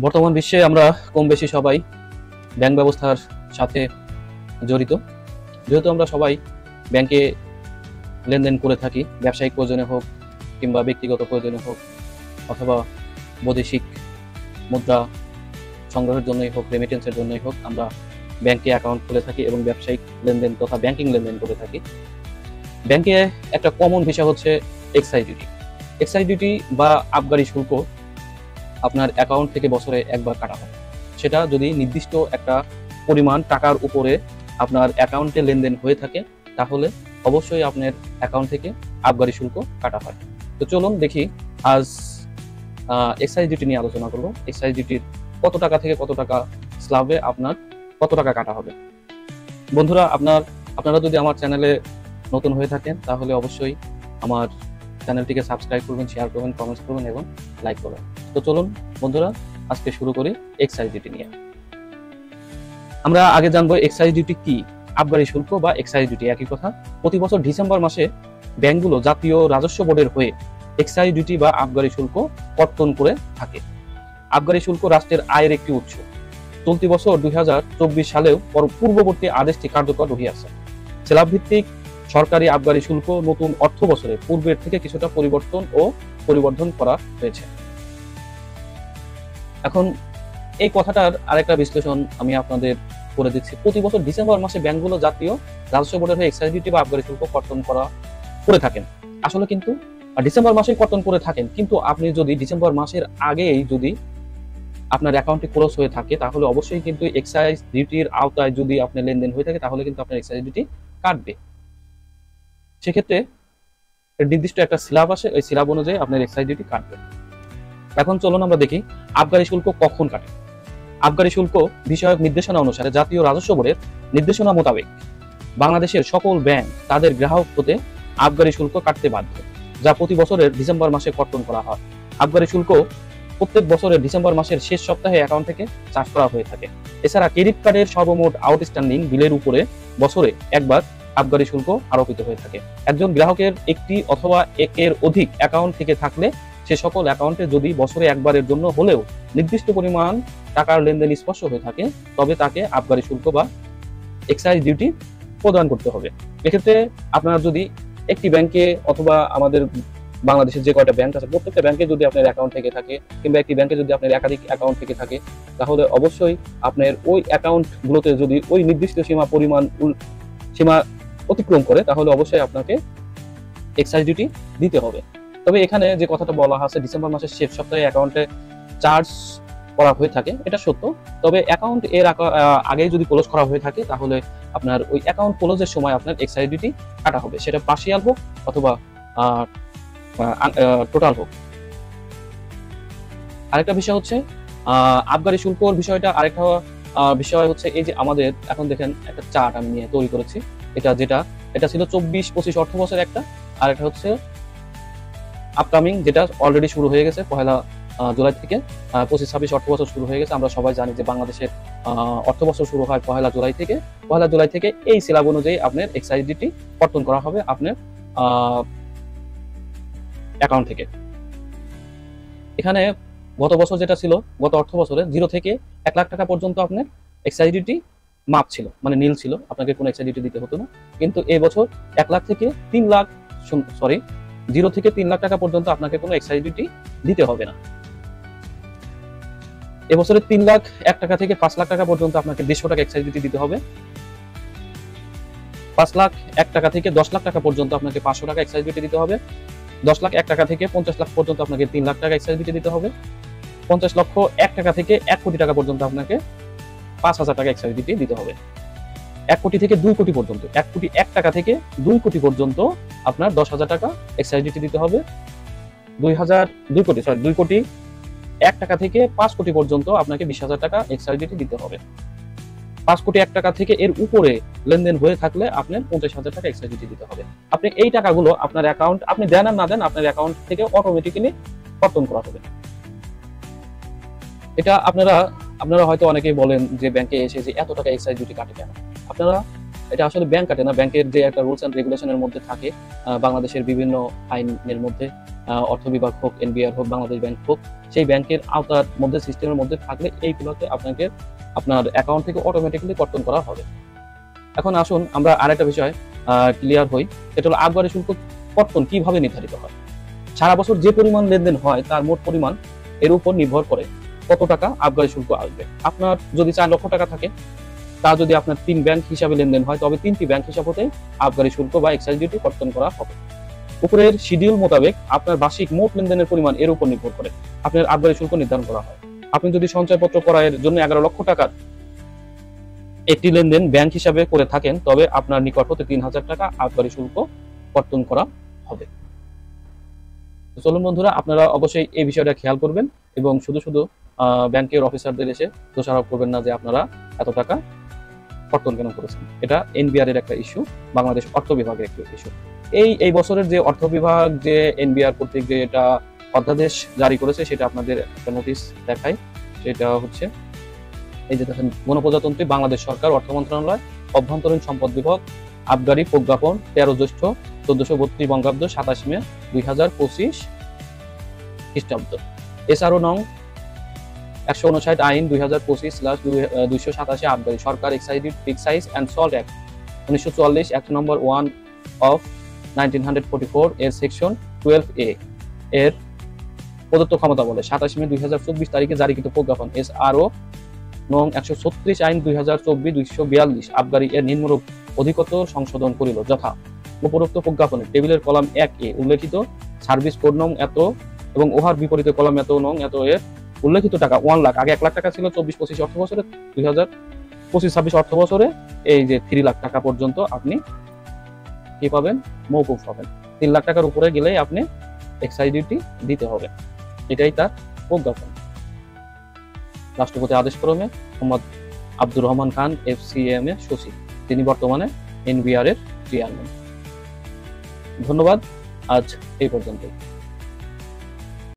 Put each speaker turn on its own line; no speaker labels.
বর্তমান বিশ্বে আমরা কম বেশি সবাই ব্যাংক ব্যবস্থার সাথে জড়িত। যেহেতু আমরা সবাই ব্যাংকে লেনদেন করে থাকি, ব্যবসায়িক প্রয়োজনে হোক কিংবা ব্যক্তিগত প্রয়োজনে হোক অথবা বৈদেশিক মুদ্রা সংগ্রহের জন্যই হোক, রেমিটেন্সের জন্যই হোক, আমরা ব্যাংকে অ্যাকাউন্ট খুলে থাকি এবং ব্যবসায়িক লেনদেন তথা ব্যাংকিং লেনদেন করে থাকি। ব্যাংকে একটা কমন বিষয় হচ্ছে এক্সাইজ ডিউটি। এক্সাইজ ডিউটি বা আবগারি শুল্ক আপনার অ্যাকাউন্ট থেকে বছরে একবার কাটা হয়। সেটা যদি নির্দিষ্ট একটা পরিমাণ টাকার উপরে আপনার অ্যাকাউন্টে লেনদেন হয়ে থাকে তাহলে অবশ্যই আপনার অ্যাকাউন্ট থেকে আবগারি শুল্ক কাটা হয়। তো চলুন দেখি আজ এক্সাইজ ডিউটি নিয়ে আলোচনা করব। এক্সাইজ ডিউটির কত টাকা থেকে কত টাকা স্ল্যাবে আপনার কত টাকা কাটা হবে। বন্ধুরা, আপনারা যদি আমার চ্যানেলে নতুন হয়ে থাকেন তাহলে অবশ্যই আমার চ্যানেলটিকে সাবস্ক্রাইব করবেন, শেয়ার করবেন, কমেন্টস করবেন এবং লাইক করবেন। তো চলুন বন্ধুরা, আজকে শুরু করি এক্সাইজ ডিউটি নিয়ে। আমরা আগে জানবো এক্সাইজ ডিউটি কি। আবগারি শুল্ক বা এক্সাইজ ডিউটি একই কথা। প্রতি বছর ডিসেম্বর মাসে ব্যাংকগুলো জাতীয় রাজস্ব বোর্ডের হয়ে এক্সাইজ ডিউটি বা আবগারি শুল্ক কর্তন করে থাকে। আবগারি শুল্ক রাষ্ট্রের আয়ের একটি উৎস। চলতি বছর 2024 সালেও পূর্ববর্তী আদেশটি কার্যকর রহিয়াছে। স্ল্যাব ভিত্তিক সরকারি আবগারি শুল্ক নতুন অর্থ বছরে পূর্বের থেকে কিছুটা পরিবর্ধন করা হয়েছে। এখন এই কথাটার আরেকটা বিশ্লেষণ আমি আপনাদের করে দিচ্ছি। প্রতি বছর ডিসেম্বর মাসে ব্যাংকগুলো জাতীয় রাজস্ব বোর্ডের হয়ে এক্সাইজ ডিউটি বা আবগারি শুল্ক কর্তন করে থাকেন। আসলে কিন্তু ডিসেম্বর মাসেই কর্তন করে থাকেন, কিন্তু আপনি যদি ডিসেম্বর মাসের আগেই যদি আপনার অ্যাকাউন্টে ক্লোজ হয়ে থাকে তাহলে অবশ্যই কিন্তু এক্সাইজ ডিউটির আওতায় যদি আপনার লেনদেন হয়ে থাকে তাহলে কিন্তু আপনার এক্সাইজ ডিউটি কাটবে। সেক্ষেত্রে নির্দিষ্ট একটা স্ল্যাব আসে, ওই স্ল্যাব অনুযায়ী আপনার এক্সাইজ ডিউটি কাটবে। এখন চলুন আমরা দেখি আবগারি শুল্ক কখন কাটে। আবগারি শুল্ক বিষয়ক নির্দেশনা অনুসারে জাতীয় রাজস্ব বোর্ডের নির্দেশনা মোতাবেক বাংলাদেশের সকল ব্যাংক তাদের গ্রাহক হতে আবগারি শুল্ক কাটতে বাধ্য, যা প্রতি বছরের ডিসেম্বর মাসে কর্তন করা হয়। আবগারি শুল্ক প্রত্যেক বছরের ডিসেম্বর মাসের শেষ সপ্তাহে অ্যাকাউন্ট থেকে চার্জ করা হয়ে থাকে। এছাড়া ক্রেডিট কার্ডের সর্বমোট আউটস্ট্যান্ডিং বিলের উপরে বছরে একবার আবগারি শুল্ক আরোপিত হয়ে থাকে। একজন গ্রাহকের একটি অথবা একের অধিক অ্যাকাউন্ট থেকে থাকলে সে সকল অ্যাকাউন্টে যদি বছরে একবারের জন্য হলেও নির্দিষ্ট পরিমাণ টাকার লেনদেন স্পর্শ হয়ে থাকে তবে তাকে আবগারি শুল্ক বা এক্সাইজ ডিউটি প্রদান করতে হবে। এক্ষেত্রে আপনারা যদি একটি ব্যাংকে অথবা আমাদের বাংলাদেশের যে কয়টা ব্যাংক আছে প্রত্যেকটা ব্যাংকে যদি আপনার অ্যাকাউন্ট থেকে থাকে কিংবা একটি ব্যাংকে যদি আপনার একাধিক অ্যাকাউন্ট থেকে থাকে তাহলে অবশ্যই আপনার ওই অ্যাকাউন্টগুলোতে যদি ওই নির্দিষ্ট সীমা অতিক্রম করে তাহলে অবশ্যই আপনাকে এক্সাইজ ডিউটি দিতে হবে। তবে এখানে যে কথাটা বলা আছে ডিসেম্বর মাসের শেষ সপ্তাহে অ্যাকাউন্টে চার্জ করা হয়ে থাকে এটা সত্য। তবে অ্যাকাউন্ট এর আগে যদি ক্লোজ করা হয়ে থাকে তাহলে আপনার ওই অ্যাকাউন্ট ক্লোজের সময় আপনার এক্সাইজ ডিউটি কাটা হবে, সেটা পার্শিয়াল হোক অথবা টোটাল হোক। আরেকটা বিষয় হচ্ছে আবগারি শুল্কর বিষয়টা। আরেকটা বিষয় হচ্ছে এই যে আমাদের এখন দেখেন একটা চার্ট আমি নিয়ে তৈরি করেছি। এটা ছিল 24-25 অর্থ বছর একটা, আর এটা হচ্ছে আপকামিং যেটা অলরেডি শুরু হয়ে গেছে পহেলা জুলাই থেকে। 25-26 অর্থ বছর শুরু হয়ে গেছে। আমরা সবাই জানি যে বাংলাদেশের অর্থ বছর শুরু হয় পহেলা জুলাই থেকে এই স্ল্যাব অনুযায়ী আপনার এক্সাইজ ডিউটি কর্তন করা হবে আপনার অ্যাকাউন্ট থেকে। এখানে গত বছর যেটা ছিল, গত অর্থ বছরে 0 থেকে 1 লাখ টাকা পর্যন্ত আপনার এক্সাইজ ডিউটি মাপ ছিল, মানে নীল ছিল, আপনাকে কোনো এক্সাইজ ডিউটি দিতে হতো না। কিন্তু এই বছর 0 থেকে 3 লাখ টাকা পর্যন্ত আপনাকে কোনো এক্সাইজ ডিউটি দিতে হবে না। এবছরে 3 লাখ 1 টাকা থেকে 5 লাখ টাকা পর্যন্ত আপনাকে 150 টাকা এক্সাইজ ডিউটি দিতে হবে। 5 লাখ 1 টাকা থেকে 10 লাখ টাকা পর্যন্ত আপনাকে 500 টাকা এক্সাইজ ডিউটি দিতে হবে। 10 লাখ 1 টাকা থেকে 50 লাখ পর্যন্ত আপনাকে 3 লাখ টাকা এক্সাইজ ডিউটি দিতে হবে। 50 লক্ষ 1 টাকা থেকে 1 কোটি টাকা পর্যন্ত আপনাকে 5,000 টাকা এক্সাইজ ডিউটি দিতে হবে। 1 কোটি থেকে 2 কোটি পর্যন্ত, 1 কোটি 1 টাকা থেকে 2 কোটি পর্যন্ত আপনার 10,000 টাকা এক্সাইজ ডিউটি দিতে হবে। 2 কোটি 1 টাকা থেকে 5 কোটি পর্যন্ত আপনাকে 20,000 টাকা এক্সাইজ ডিউটি দিতে হবে। 5 কোটি 1 টাকা থেকে এর উপরে লেনদেন হয়ে থাকলে আপনার 50,000 টাকা এক্সাইজ ডিউটি দিতে হবে। আপনি এই টাকাগুলো আপনার অ্যাকাউন্ট, আপনি দেন আর না দেন, আপনার অ্যাকাউন্ট থেকে অটোমেটিক্যালি কর্তন করা হবে। এটা আপনারা হয়তো অনেকেই বলেন যে ব্যাংকে এসে যে এত টাকা এক্সাইজ ডিউটি কাটে কেন। আপনারা এটা আসলে ব্যাংক কাটে না, ব্যাংকের যে একটা রুলস অ্যান্ড রেগুলেশনের মধ্যে থাকে, বাংলাদেশের বিভিন্ন আইনের মধ্যে, অর্থ বিভাগ হোক, এনবিআর হোক, বাংলাদেশ ব্যাংক হোক, সেই ব্যাংকের আওতার মধ্যে, সিস্টেমের মধ্যে থাকলে এইগুলোকে আপনাকে আপনার অ্যাকাউন্ট থেকে অটোমেটিক্যালি কর্তন করা হবে। এখন আসুন আমরা আরেকটা বিষয় ক্লিয়ার হই, সেটা হলো আবগারি শুল্ক কর্তন কিভাবে নির্ধারিত হয়। সারা বছর যে পরিমাণ লেনদেন হয় তার মোট পরিমাণ এর উপর নির্ভর করে কত টাকা আবগারি শুল্ক আসবে। আপনার যদি 4 লক্ষ টাকা থাকে, তা যদি আপনার 3 ব্যাংক হিসাবে লেনদেন হয়, তবে 3টি ব্যাংক হিসাব হতে আবগারি শুল্ক বা এক্সাইজ ডিউটি কর্তন করা হবে। উপরের শিডিউল মোতাবেক আপনার বার্ষিক মোট লেনদেনের পরিমাণ এর উপর নির্ভর করে আপনার আবগারি শুল্ক নির্ধারণ করা হয়। আপনি যদি সঞ্চয়পত্র ক্রয়ের জন্য 11 লক্ষ টাকার একটি লেনদেন ব্যাংক হিসাবে করে থাকেন, তবে আপনার নিকট হতে 3000 টাকা আবগারি শুল্ক কর্তন করা হবে। চলুন বন্ধুরা, আপনারা অবশ্যই এই বিষয়টা খেয়াল করবেন এবং শুধু শুধু ব্যাংকের অফিসারদের এসে দোষারোপ করবেন না যে আপনারা এত টাকা কর্তন কেন করেছেন। এটা এনবিআর এর একটা ইস্যু, বাংলাদেশ অর্থ বিভাগের একটা ইস্যু। এই বছরের যে অর্থ বিভাগ যে এনবিআর কর্তৃক যে এটা অধ্যাদেশ জারি করেছে, সেটা আপনাদের একটা নোটিশ দেখাই। সেটা হচ্ছে এই যে দেখেন, গণপ্রজাতন্ত্রী বাংলাদেশ সরকার, অর্থ মন্ত্রণালয়, অভ্যন্তরীণ সম্পদ বিভাগ, আবগারি প্রজ্ঞাপন 13 জ্যৈষ্ঠ 1432 বঙ্গাব্দ 27 মে 2025 খ্রিস্টাব্দ। এসআরও নং 159 আইন 2025/287 আবগারি সরকার excise and salt act 1944 act নম্বর 1 অফ 1944 এর সেকশন 12A এর প্রদত্ত ক্ষমতা বলে 27 মে 2024 তারিখে জারিকৃত প্রজ্ঞাপন এসআরও নং 136 আইন 2024-242 আবগারি এর নিম্নরূপ অধিকতর সংশোধন করিল, যথা উপরোক্ত প্রজ্ঞাপনে টেবিলের কলাম 1A উল্লেখিত সার্ভিস কোড নং এত এবং উহার বিপরীতে কলাম এত নং এত এর উল্লেখিত টাকা 1 লাখ, আগে 1 লাখ টাকা ছিল 24-25 অর্থ বছরে, 2025-26 অর্থ বছরে এই যে 3 লাখ টাকা পর্যন্ত আপনি কি পাবেন, মওকুফ পাবেন। 3 লাখ টাকার উপরে গেলেই আপনি এক্সাইজ ডিউটি দিতে হবে। এটাই তার প্রজ্ঞাপন। রাষ্ট্রপতি আদেশক্রমে মোহাম্মদ আব্দুর রহমান খান FCM এর সচিব, তিনি বর্তমানে এনবিআর এর চেয়ারম্যান। ধন্যবাদ, আজ এই পর্যন্তই।